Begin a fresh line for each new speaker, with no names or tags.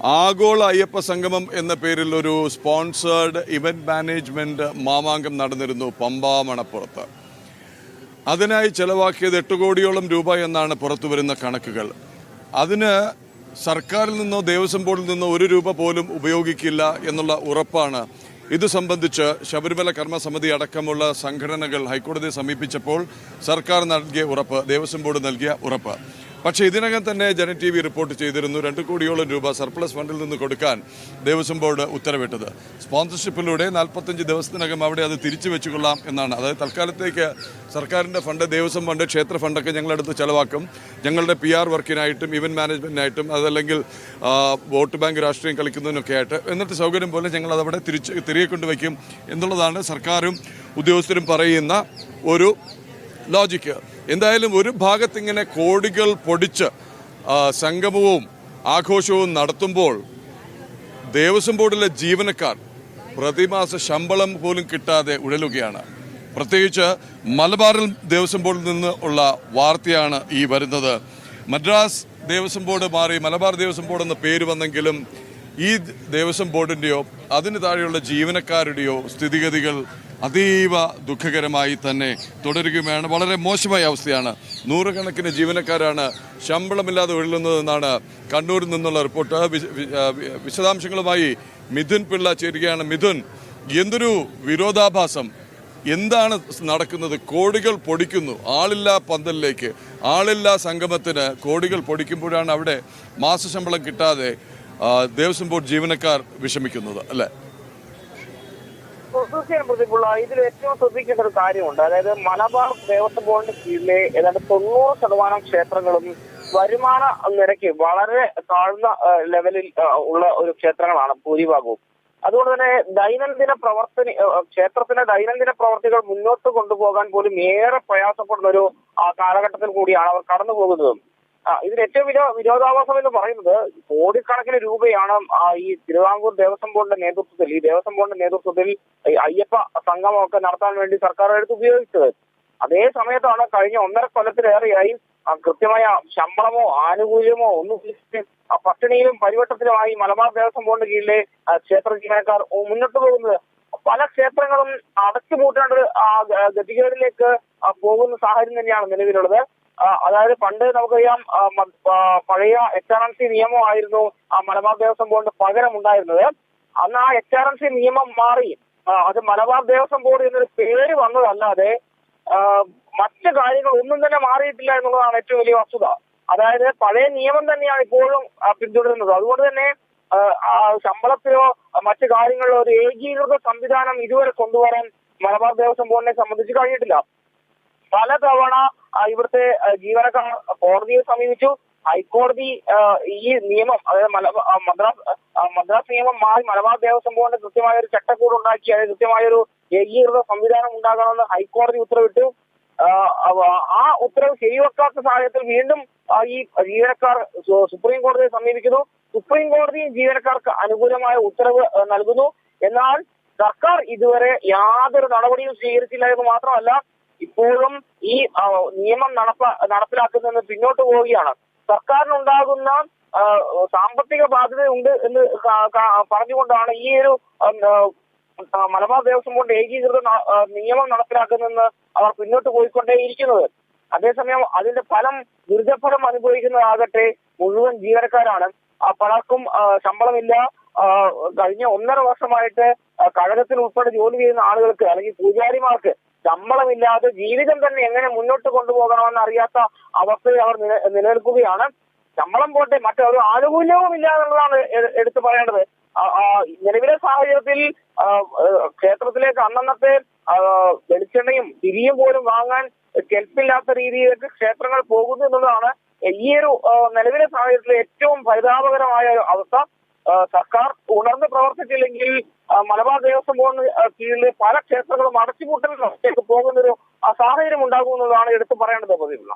ആഗോള അയ്യപ്പ സംഗമം എന്ന പേരിൽ ഒരു സ്പോൺസേർഡ് ഇവന്റ് മാനേജ്മെന്റ് മാമാങ്കം നടന്നിരുന്നു പമ്പാ മണപ്പുറത്ത്. അതിനായി ചെലവാക്കിയത് 8 കോടിയോളം രൂപ എന്നാണ് പുറത്തുവരുന്ന കണക്കുകൾ. അതിന് സർക്കാരിൽ നിന്നോ ദേവസ്വം ബോർഡിൽ നിന്നോ 1 രൂപ പോലും ഉപയോഗിക്കില്ല എന്നുള്ള ഉറപ്പാണ്. ഇത് സംബന്ധിച്ച് ശബരിമല കർമ്മസമിതി അടക്കമുള്ള സംഘടനകൾ ഹൈക്കോടതിയെ സമീപിച്ചപ്പോൾ സർക്കാർ നൽകിയ ഉറപ്പ്, ദേവസ്വം ബോർഡ് നൽകിയ ഉറപ്പ്. പക്ഷേ ഇതിനകം തന്നെ ജന TV റിപ്പോർട്ട് ചെയ്തിരുന്നു 2 കോടിയോളം രൂപ സർപ്ലസ് ഫണ്ടിൽ നിന്ന് കൊടുക്കാൻ ദേവസ്വം ബോർഡ് ഉത്തരവിട്ടത്. സ്പോൺസർഷിപ്പിലൂടെ 45 ദിവസത്തിനകം അവിടെ അത് തിരിച്ചു വെച്ചുകൊള്ളാം എന്നാണ്. അതായത് തൽക്കാലത്തേക്ക് സർക്കാരിൻ്റെ ഫണ്ട്, ദേവസ്വം ഫണ്ട്, ക്ഷേത്ര ഫണ്ടൊക്കെ ഞങ്ങളെടുത്ത് ചെലവാക്കും. ഞങ്ങളുടെ PR വർക്കിനായിട്ടും ഇവന്റ് മാനേജ്മെൻറ്റിനായിട്ടും അതല്ലെങ്കിൽ വോട്ട് ബാങ്ക് രാഷ്ട്രീയം കളിക്കുന്നതിനൊക്കെ ആയിട്ട്, എന്നിട്ട് സൗകര്യം പോലെ ഞങ്ങൾ അതവിടെ തിരികെ കൊണ്ടുവയ്ക്കും എന്നുള്ളതാണ് സർക്കാരും ഉദ്യോഗസ്ഥരും പറയുന്ന ഒരു ലോജിക്ക്. എന്തായാലും ഒരു ഭാഗത്തിങ്ങനെ കോടികൾ പൊടിച്ച് സംഗമവും ആഘോഷവും നടത്തുമ്പോൾ ദേവസ്വം ബോർഡിലെ ജീവനക്കാർ പ്രതിമാസ ശമ്പളം പോലും കിട്ടാതെ ഉഴലുകയാണ്. പ്രത്യേകിച്ച് മലബാറിൽ ദേവസ്വം ബോർഡിൽ നിന്ന് ഉള്ള വാർത്തയാണ് ഈ വരുന്നത്. മദ്രാസ് ദേവസ്വം ബോർഡ് മാറി മലബാർ ദേവസ്വം ബോർഡ് എന്ന പേര് വന്നെങ്കിലും ഈ ദേവസ്വം ബോർഡിൻ്റെയോ അതിന് താഴെയുള്ള ജീവനക്കാരുടെയോ സ്ഥിതിഗതികൾ അതീവ ദുഃഖകരമായി തന്നെ തുടരുകയാണ്. വളരെ മോശമായ അവസ്ഥയാണ്. നൂറുകണക്കിന് ജീവനക്കാരാണ് ശമ്പളമില്ലാതെ ഉഴലുന്നതെന്നാണ് കണ്ണൂരിൽ നിന്നുള്ള റിപ്പോർട്ട്. വിശദാംശങ്ങളുമായി മിഥുൻ പിള്ള ചേരുകയാണ്. മിഥുൻ, എന്തൊരു വിരോധാഭാസം! എന്താണ് നടക്കുന്നത്? കോടികൾ പൊടിക്കുന്നു ആളില്ലാ പന്തലിലേക്ക്, ആളില്ലാ സംഗമത്തിന് കോടികൾ പൊടിക്കുമ്പോഴാണ് അവിടെ മാസശമ്പളം കിട്ടാതെ ദേവസ്വം ബോർഡ് ജീവനക്കാർ വിഷമിക്കുന്നത്, അല്ലേ?
തീർച്ചയായും പ്രതിപുള്ള ഇതിൽ ഏറ്റവും ശ്രദ്ധിക്കേണ്ട ഒരു കാര്യമുണ്ട്. അതായത് മലബാർ ദേവസ്വം ബോർഡിന്റെ കീഴിലെ ഏതാണ്ട് 90% ക്ഷേത്രങ്ങളും വരുമാന നിരക്ക് വളരെ താഴ്ന്ന ലെവലിൽ ഉള്ള ഒരു ക്ഷേത്രങ്ങളാണ് ഭൂരിഭാഗവും. അതുകൊണ്ട് തന്നെ ക്ഷേത്രത്തിന്റെ ദൈനംദിന പ്രവർത്തികൾ മുന്നോട്ട് കൊണ്ടുപോകാൻ പോലും ഏറെ പ്രയാസപ്പെടുന്ന ഒരു കാലഘട്ടത്തിൽ കൂടിയാണ് അവർ കടന്നു പോകുന്നതും. ഇതിന് ഏറ്റവും വിരോധാഭാസം എന്ന് പറയുന്നത് കോടിക്കണക്കിന് രൂപയാണ് ഈ തിരുവിതാംകൂർ ദേവസ്വം ബോർഡിന്റെ നേതൃത്വത്തിൽ അയ്യപ്പ സംഗമമൊക്കെ നടത്താൻ വേണ്ടി സർക്കാർ എടുത്ത് ഉപയോഗിച്ചത്. അതേ സമയത്താണ് കഴിഞ്ഞ 1.5 കൊല്ലത്തിലേറെയായി കൃത്യമായ ശമ്പളമോ ആനുകൂല്യമോ ഒന്നും പട്ടിണിയിലും പരിവട്ടത്തിലുമായി മലബാർ ദേവസ്വം ബോർഡിന് കീഴിലെ ക്ഷേത്ര ജീവനക്കാർ മുന്നോട്ട് പോകുന്നത്. പല ക്ഷേത്രങ്ങളും അടച്ചുപൂട്ടേണ്ട ഗതികേടിലേക്ക് പോകുന്ന സാഹചര്യം തന്നെയാണ് നിലവിലുള്ളത്. അതായത് പണ്ട് നമുക്കറിയാം പഴയ HRMC നിയമമായിരുന്നു മലബാർ ദേവസ്വം ബോർഡിന് പകരം ഉണ്ടായിരുന്നത്. അന്ന് ആ HRMC നിയമം മാറി അത് മലബാർ ദേവസ്വം ബോർഡ് എന്നൊരു പേര് വന്നതല്ലാതെ മറ്റു കാര്യങ്ങൾ ഒന്നും തന്നെ മാറിയിട്ടില്ല എന്നുള്ളതാണ് ഏറ്റവും വലിയ വസ്തുത. അതായത് പഴയ നിയമം തന്നെയാണ് ഇപ്പോഴും പിന്തുടരുന്നത്. അതുകൊണ്ട് തന്നെ ശമ്പളത്തിലോ മറ്റു കാര്യങ്ങളിലോ ഒരു ഏകീകൃത സംവിധാനം ഇതുവരെ കൊണ്ടുവരാൻ മലബാർ ദേവസ്വം ബോർഡിനെ സംബന്ധിച്ച് കഴിഞ്ഞിട്ടില്ല. പലതവണ ഇവിടുത്തെ ജീവനക്കാർ കോടതിയെ സമീപിച്ചു. ഹൈക്കോടതി ഈ നിയമം, അതായത് മദ്രാസ് നിയമം മാറി മലബാർ ദേവസ്വം ബോർഡിന് കൃത്യമായ ഒരു ചട്ടക്കൂട് ഉണ്ടാക്കി, അതായത് കൃത്യമായൊരു ഏകീകൃത സംവിധാനം ഉണ്ടാകണമെന്ന് ഹൈക്കോടതി ഉത്തരവിട്ടു. ആ ഉത്തരവ് ശരിവെക്കാത്ത സാഹചര്യത്തിൽ വീണ്ടും ഈ ജീവനക്കാർ സുപ്രീം കോടതിയെ സമീപിക്കുന്നു. സുപ്രീം കോടതിയും ജീവനക്കാർക്ക് അനുകൂലമായ ഉത്തരവ് നൽകുന്നു. എന്നാൽ സർക്കാർ ഇതുവരെ യാതൊരു നടപടിയും സ്വീകരിച്ചില്ല എന്ന് മാത്രമല്ല, ഇപ്പോഴും ഈ നിയമം നടപ്പിലാക്കുന്നതിന് പിന്നോട്ട് പോവുകയാണ്. സർക്കാരിനുണ്ടാകുന്ന സാമ്പത്തിക ബാധ്യതയുണ്ട് എന്ന് പറഞ്ഞുകൊണ്ടാണ് ഈ ഒരു മലബാർ ദേവസ്വം ബോർഡ് ഏകീകൃത നിയമം നടപ്പിലാക്കുന്നതെന്ന് അവർ പിന്നോട്ട് പോയിക്കൊണ്ടേയിരിക്കുന്നത്. അതേസമയം അതിന്റെ ദുരിതഫലം അനുഭവിക്കുന്നതാകട്ടെ മുഴുവൻ ജീവനക്കാരാണ്. പലർക്കും ശമ്പളമില്ല. കഴിഞ്ഞ 1.5 വർഷമായിട്ട് കഴകത്തിൽ ഉൾപ്പെടെ ജോലി ചെയ്യുന്ന ആളുകൾക്ക് അല്ലെങ്കിൽ പൂജാരിമാർക്ക് ശമ്പളമില്ലാതെ ജീവിതം തന്നെ എങ്ങനെ മുന്നോട്ട് കൊണ്ടുപോകണമെന്ന് അറിയാത്ത അവസ്ഥയിൽ അവർ നിലനിൽക്കുകയാണ്. ശമ്പളം പോട്ടെ, മറ്റൊരു ആനുകൂല്യവും ഇല്ല എന്നുള്ളതാണ് എടുത്തു പറയേണ്ടത്. നിലവിലെ സാഹചര്യത്തിൽ ക്ഷേത്രത്തിലേക്ക് അന്നന്നത്തെ വെളിച്ചെണ്ണയും തിരിയും പോലും വാങ്ങാൻ കെൽപ്പില്ലാത്ത രീതിയിലേക്ക് ക്ഷേത്രങ്ങൾ പോകുന്നു എന്നുള്ളതാണ് ഈ ഒരു നിലവിലെ സാഹചര്യത്തിലെ ഏറ്റവും പരിതാപകരമായ ഒരു അവസ്ഥ. സർക്കാർ ഉണർന്ന് പ്രവർത്തിച്ചില്ലെങ്കിൽ മലബാർ ദേവസ്വം ബോർഡിന് കീഴിലെ പല ക്ഷേത്രങ്ങളും അടച്ചുപൂട്ടലിലേക്ക് പോകുന്നൊരു സാഹചര്യം ഉണ്ടാകുമെന്നതാണ് എടുത്തു പറയേണ്ടത്. പതിവുള്ള